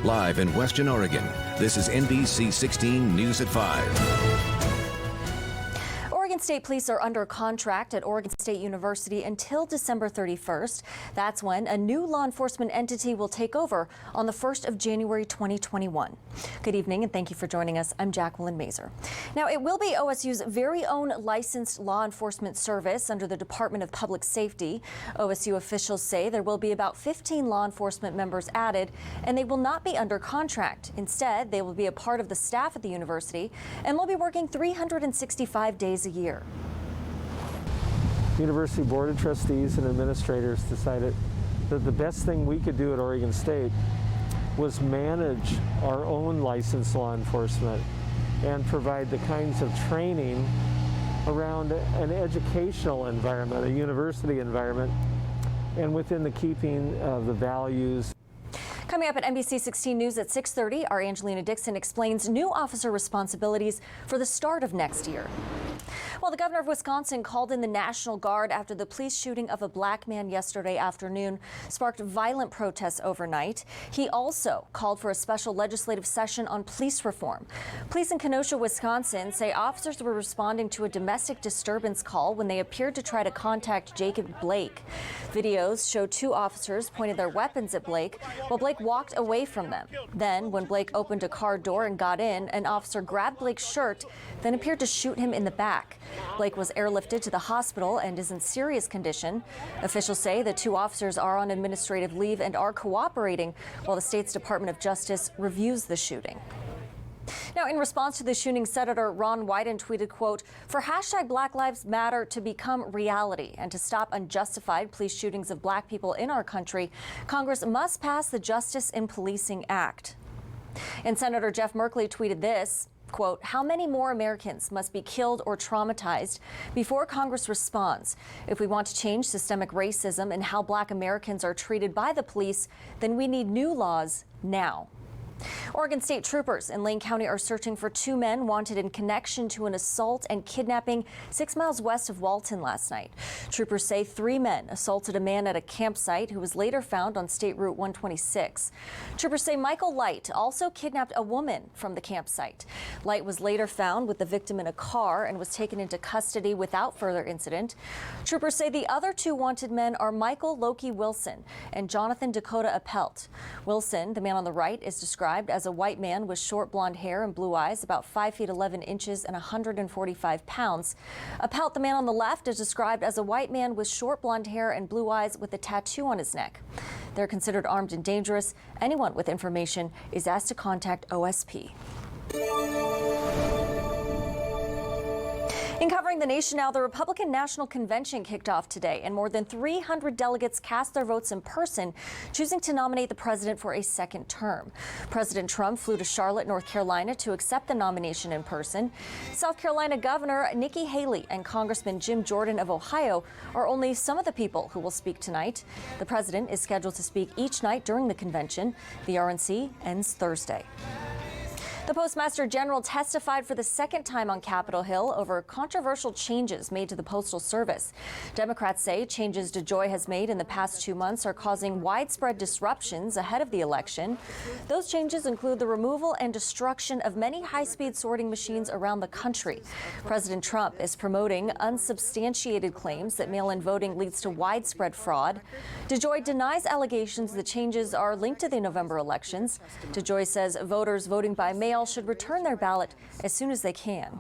Live in Western Oregon, this is NBC 16 News at 5. Oregon State Police are under contract at Oregon State University until December 31st. That's when a new law enforcement entity will take over on the 1st of January 2021. Good evening and thank you for joining us. I'm Jacqueline Mazer. Now, it will be OSU's very own licensed law enforcement service under the Department of Public Safety. OSU officials say there will be about 15 law enforcement members added, and they will not be under contract. Instead, they will be a part of the staff at the university and will be working 365 days a year. University Board of Trustees and administrators decided that the best thing we could do at Oregon State was manage our own licensed law enforcement and provide the kinds of training around an educational environment, a university environment, and within the keeping of the values. Coming up at NBC 16 News at 6:30, our Angelina Dixon explains new officer responsibilities for the start of next year. Well, the governor of Wisconsin called in the National Guard after the police shooting of a black man yesterday afternoon sparked violent protests overnight. He also called for a special legislative session on police reform. Police in Kenosha, Wisconsin say officers were responding to a domestic disturbance call when they appeared to try to contact Jacob Blake. Videos show two officers pointed their weapons at Blake while Blake walked away from them. Then, when Blake opened a car door and got in, an officer grabbed Blake's shirt, then appeared to shoot him in the back. Blake was airlifted to the hospital and is in serious condition. Officials say the two officers are on administrative leave and are cooperating while the state's Department of Justice reviews the shooting. Now, in response to the shooting, Senator Ron Wyden tweeted, quote, "For hashtag Black Lives Matter to become reality and to stop unjustified police shootings of black people in our country, Congress must pass the Justice in Policing Act." And Senator Jeff Merkley tweeted this, quote, "How many more Americans must be killed or traumatized before Congress responds? If we want to change systemic racism and how black Americans are treated by the police, then we need new laws now." Oregon State troopers in Lane County are searching for two men wanted in connection to an assault and kidnapping 6 miles west of Walton last night. Troopers say 3 men assaulted a man at a campsite who was later found on State Route 126. Troopers say Michael Light also kidnapped a woman from the campsite. Light was later found with the victim in a car and was taken into custody without further incident. Troopers say the other 2 wanted men are Michael Loki Wilson and Jonathan Dakota Appelt. Wilson, the man on the right, is described as a white man with short blonde hair and blue eyes, about 5 feet 11 inches and 145 pounds. Appelt, the man on the left, is described as a white man with short blonde hair and blue eyes with a tattoo on his neck. They're considered armed and dangerous. Anyone with information is asked to contact OSP. In covering the nation now, the Republican National Convention kicked off today, and more than 300 delegates cast their votes in person, choosing to nominate the president for a second term. President Trump flew to Charlotte, North Carolina to accept the nomination in person. South Carolina Governor Nikki Haley and Congressman Jim Jordan of Ohio are only some of the people who will speak tonight. The president is scheduled to speak each night during the convention. The RNC ends Thursday. The Postmaster General testified for the second time on Capitol Hill over controversial changes made to the Postal Service. Democrats say changes DeJoy has made in the past 2 months are causing widespread disruptions ahead of the election. Those changes include the removal and destruction of many high-speed sorting machines around the country. President Trump is promoting unsubstantiated claims that mail-in voting leads to widespread fraud. DeJoy denies allegations the changes are linked to the November elections. DeJoy says voters voting by mail should return their ballot as soon as they can.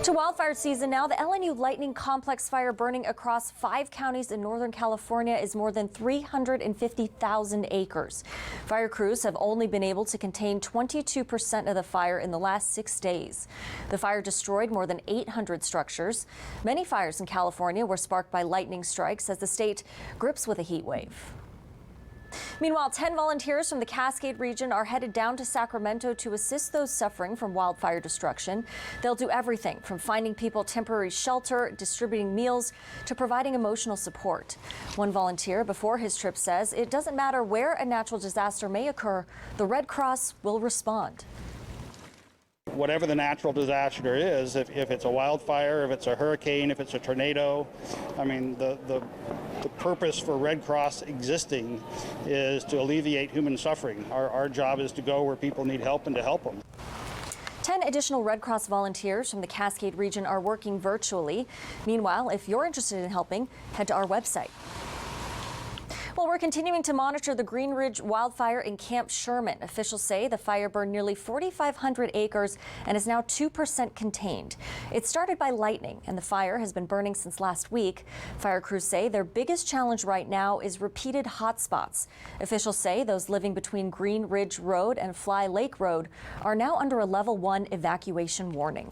To wildfire season now, the LNU Lightning Complex fire burning across 5 counties in Northern California is more than 350,000 acres. Fire crews have only been able to contain 22% of the fire in the last 6 days. The fire destroyed more than 800 structures. Many fires in California were sparked by lightning strikes as the state grips with a heat wave. Meanwhile, 10 volunteers from the Cascade region are headed down to Sacramento to assist those suffering from wildfire destruction. They'll do everything from finding people temporary shelter, distributing meals, to providing emotional support. One volunteer before his trip says it doesn't matter where a natural disaster may occur, the Red Cross will respond. Whatever the natural disaster is, if it's a wildfire, if it's a hurricane, if it's a tornado, I mean, the The purpose for Red Cross existing is to alleviate human suffering. Our job is to go where people need help and to help them. 10 additional Red Cross volunteers from the Cascade region are working virtually. Meanwhile, if you're interested in helping, head to our website. Well, we're continuing to monitor the Green Ridge wildfire in Camp Sherman. Officials say the fire burned nearly 4,500 acres and is now 2% contained. It started by lightning, and the fire has been burning since last week. Fire crews say their biggest challenge right now is repeated hot spots. Officials say those living between Green Ridge Road and Fly Lake Road are now under a level 1 evacuation warning.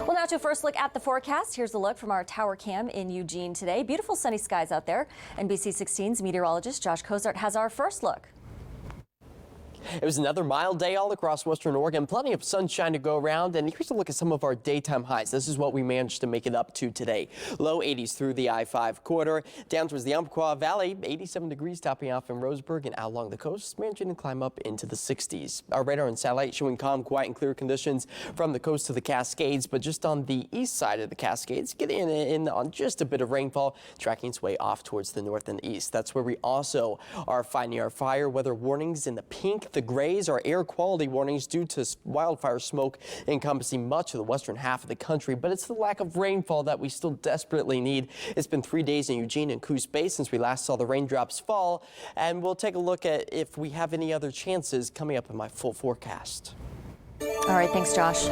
Well, now to a first look at the forecast. Here's a look from our tower cam in Eugene today. Beautiful sunny skies out there. NBC 16's meteorologist Josh Cozart has our first look. It was another mild day all across western Oregon. Plenty of sunshine to go around. And here's a look at some of our daytime highs. This is what we managed to make it up to today. Low 80s through the I-5 corridor. Down towards the Umpqua Valley, 87 degrees topping off in Roseburg, and out along the coast, managing to climb up into the 60s. Our radar and satellite showing calm, quiet, and clear conditions from the coast to the Cascades. But just on the east side of the Cascades, getting in on just a bit of rainfall, tracking its way off towards the north and east. That's where we also are finding our fire weather warnings in the pink. The grays are air quality warnings due to wildfire smoke encompassing much of the western half of the country, but it's the lack of rainfall that we still desperately need. It's been 3 days in Eugene and Coos Bay since we last saw the raindrops fall, and we'll take a look at if we have any other chances coming up in my full forecast. All right, thanks, Josh.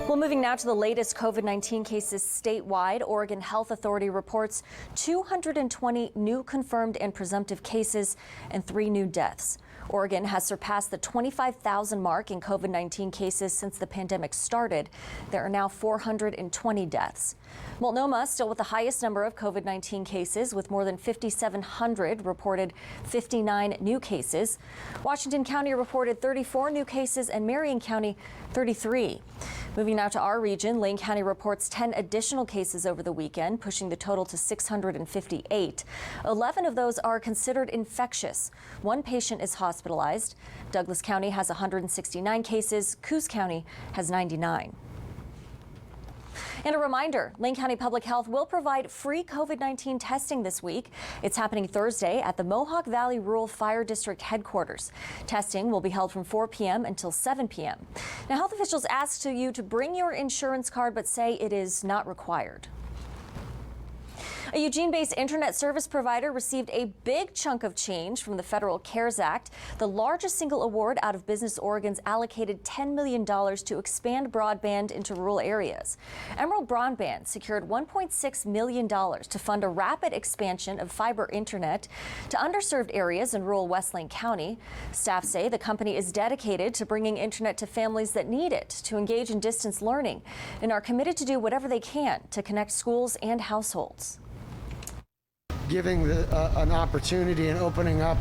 Well, moving now to the latest COVID-19 cases statewide. Oregon Health Authority reports 220 new confirmed and presumptive cases and 3 new deaths. Oregon has surpassed the 25,000 mark in COVID-19 cases since the pandemic started. There are now 420 deaths. Multnomah still with the highest number of COVID-19 cases with more than 5,700 reported 59 new cases. Washington County reported 34 new cases and Marion County 33. Moving now to our region, Lane County reports 10 additional cases over the weekend, pushing the total to 658. 11 of those are considered infectious. 1 patient is hospitalized. Douglas County has 169 cases. Coos County has 99. And a reminder, Lane County Public Health will provide free COVID-19 testing this week. It's happening Thursday at the Mohawk Valley Rural Fire District headquarters. Testing will be held from 4 p.m. until 7 p.m. Now, health officials ask you to bring your insurance card, but say it is not required. A Eugene-based internet service provider received a big chunk of change from the federal CARES Act, the largest single award out of Business Oregon's allocated $10 million to expand broadband into rural areas. Emerald Broadband secured $1.6 million to fund a rapid expansion of fiber internet to underserved areas in rural West Lane County. Staff say the company is dedicated to bringing internet to families that need it to engage in distance learning and are committed to do whatever they can to connect schools and households. Giving an opportunity and opening up,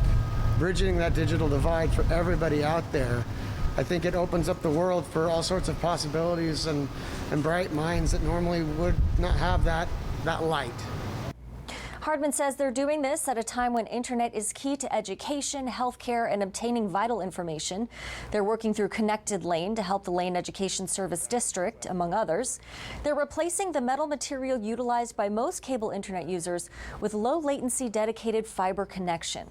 bridging that digital divide for everybody out there. I think it opens up the world for all sorts of possibilities and bright minds that normally would not have that light. Hardman says they're doing this at a time when internet is key to education, healthcare, and obtaining vital information. They're working through Connected Lane to help the Lane Education Service District, among others. They're replacing the metal material utilized by most cable internet users with low latency dedicated fiber connection.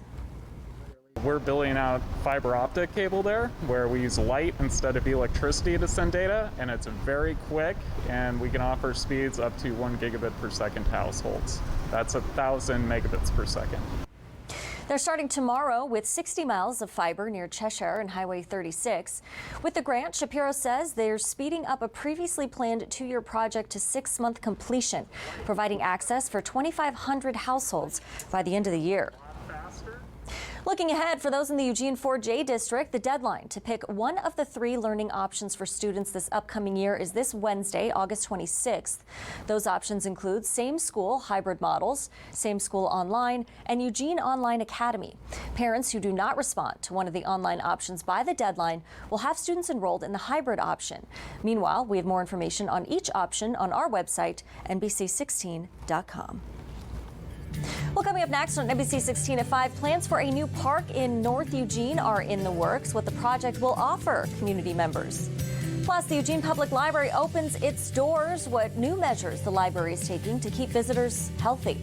We're building out fiber optic cable there where we use light instead of electricity to send data, and it's very quick, and we can offer speeds up to 1 gigabit per second to households. That's 1,000 megabits per second. They're starting tomorrow with 60 miles of fiber near Cheshire and Highway 36. With the grant, Shapiro says they're speeding up a previously planned 2-year project to 6-month completion, providing access for 2,500 households by the end of the year. Looking ahead, for those in the Eugene 4J district, the deadline to pick one of the 3 learning options for students this upcoming year is this Wednesday, August 26th. Those options include same school hybrid models, same school online, and Eugene Online Academy. Parents who do not respond to one of the online options by the deadline will have students enrolled in the hybrid option. Meanwhile, we have more information on each option on our website, NBC16.com. Well, coming up next on NBC 16 at 5, plans for a new park in North Eugene are in the works. What the project will offer community members. Plus, the Eugene Public Library opens its doors. What new measures the library is taking to keep visitors healthy.